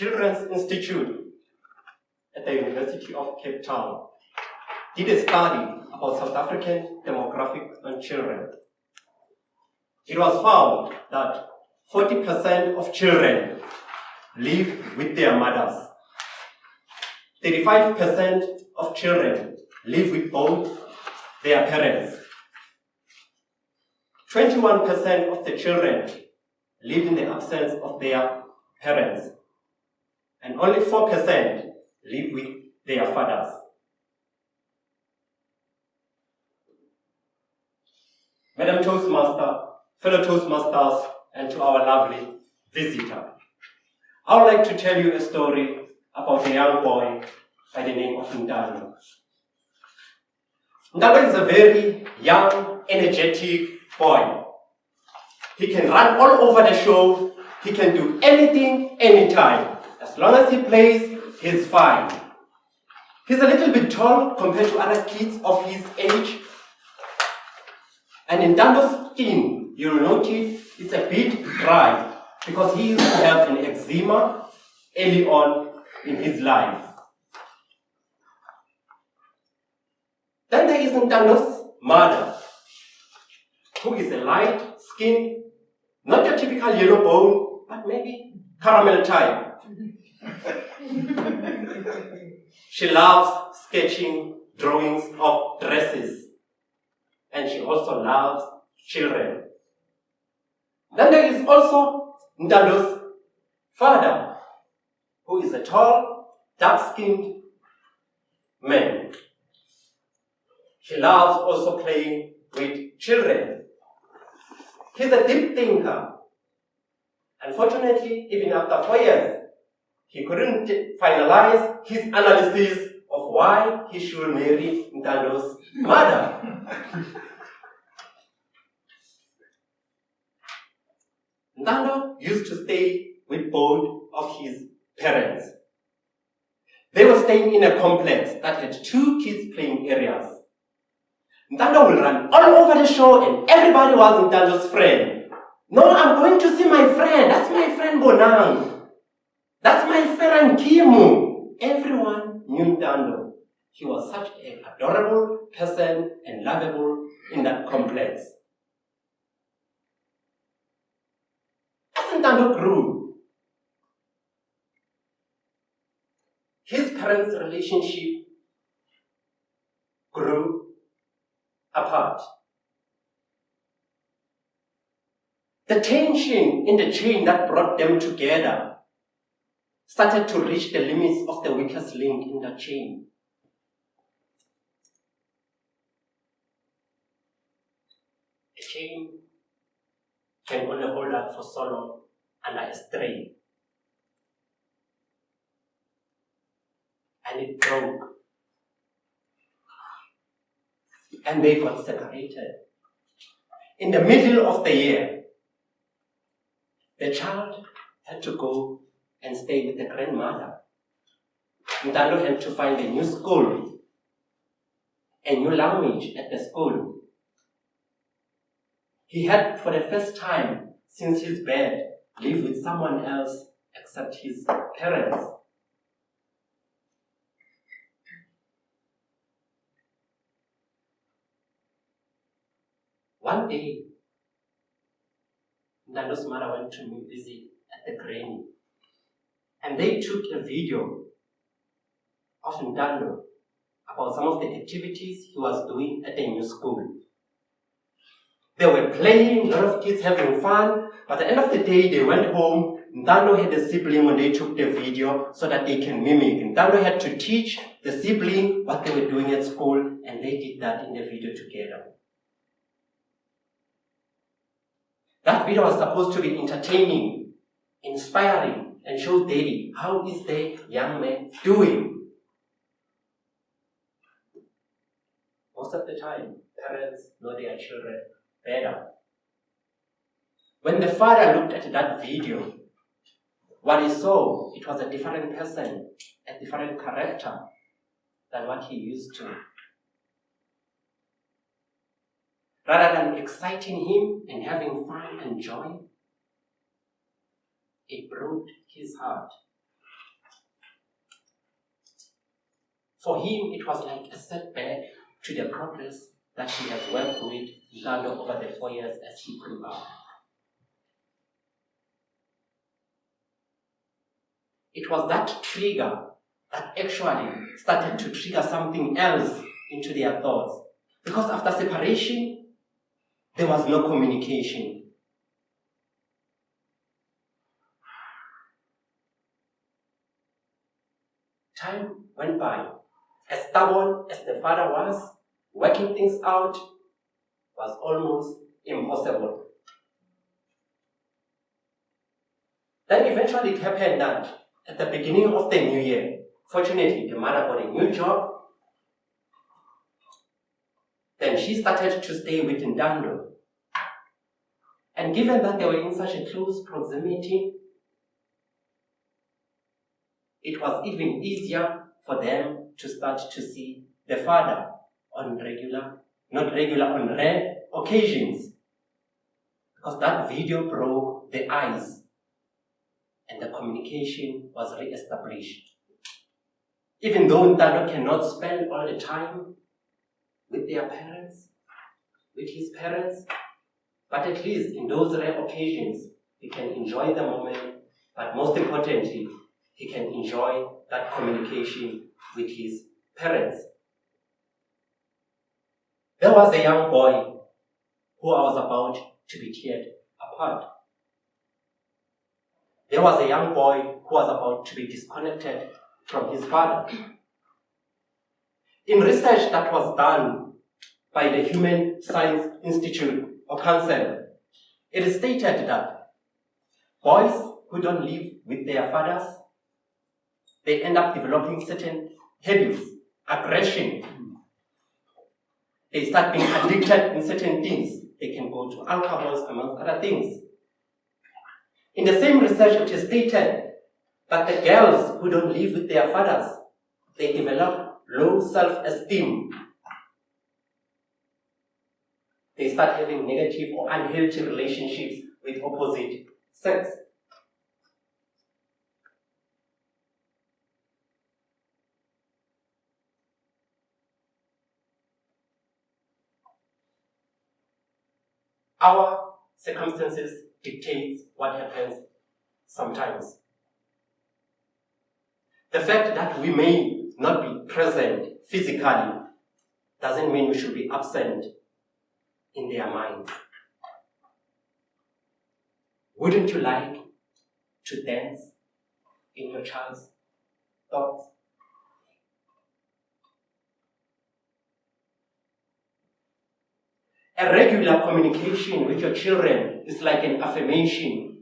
Children's Institute at the University of Cape Town did a study about South African demographics on children. It was found that 40% of children live with their mothers. 35% of children live with both their parents. 21% of the children live in the absence of their parents. And only 4% live with their fathers. Madam Toastmaster, fellow Toastmasters, and to our lovely visitor, I would like to tell you a story about a young boy by the name of Ndalo. Ndalo is a very young, energetic boy. He can run all over the show. He can do anything, anytime. As long as he plays, he's fine. He's a little bit tall compared to other kids of his age. And in Ndalo's skin, you'll notice it's a bit dry because he used to have an eczema early on in his life. Then there is Ndalo's mother, who is a light-skinned, not your typical yellow bone, but maybe caramel type. She loves sketching drawings of dresses, and she also loves children. Then there is also Ndalo's father, who is a tall, dark-skinned man. He loves also playing with children. He's a deep thinker. Unfortunately, even after 4 years, he couldn't finalize his analysis of why he should marry Ndalo's mother. Ndalo used to stay with both of his parents. They were staying in a complex that had 2 kids playing areas. Ndalo will run all over the show and everybody was Ndalo's friend. No, I'm going to see my friend. That's my friend Bonang. That's my friend Kimu. Everyone knew Ndalo. He was such an adorable person and lovable in that complex. As Ndalo grew, his parents' relationship grew apart. The tension in the chain that brought them together started to reach the limits of the weakest link in the chain. A chain can only hold up for so long under a strain. And it broke. And they got separated. In the middle of the year, the child had to go and stay with the grandmother. Ndalo had to find a new school, a new language at the school. He had, for the first time since his birth, lived with someone else except his parents. One day, Ndalo's mother went to visit at the granny, and they took a video of Ndalo about some of the activities he was doing at the new school. They were playing, a lot of kids having fun, but at the end of the day, they went home. Ndalo had a sibling when they took the video so that they can mimic. Ndalo had to teach the sibling what they were doing at school, and they did that in the video together. That video was supposed to be entertaining, inspiring, and show Daddy how is the young man doing. Most of the time, parents know their children better. When the father looked at that video, what he saw, it was a different person, a different character than what he used to. Rather than exciting him and having fun and joy, it broke his heart. For him, it was like a setback to the progress that he has worked with Lando over the 4 years as he grew up. It was that trigger that actually started to trigger something else into their thoughts. Because after separation, there was no communication. Time went by. As stubborn as the father was, working things out was almost impossible. Then eventually it happened that at the beginning of the new year, fortunately the mother got a new job. Then she started to stay with Ndando. And given that they were in such a close proximity, it was even easier for them to start to see the father on rare occasions. Because that video broke the ice and the communication was re-established. Even though Ndando cannot spend all the time with their parents, with his parents, but at least in those rare occasions, he can enjoy the moment, but most importantly, he can enjoy that communication with his parents. There was a young boy who I was about to be teared apart. There was a young boy who was about to be disconnected from his father. In research that was done by the Human Science Institute or Council, it is stated that boys who don't live with their fathers, they end up developing certain habits, aggression. They start being addicted in certain things. They can go to alcohol, amongst other things. In the same research, it is stated that the girls who don't live with their fathers, they develop low self-esteem. They start having negative or unhealthy relationships with opposite sex. Our circumstances dictate what happens sometimes. The fact that we may not be present physically doesn't mean we should be absent in their minds. Wouldn't you like to dance in your child's thoughts? A regular communication with your children is like an affirmation.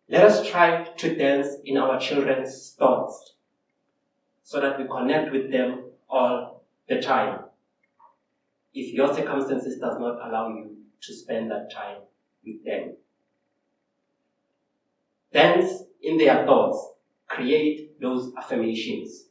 Let us try to dance in our children's thoughts so that we connect with them all the time. If your circumstances does not allow you to spend that time with them, dance in their thoughts, create those affirmations.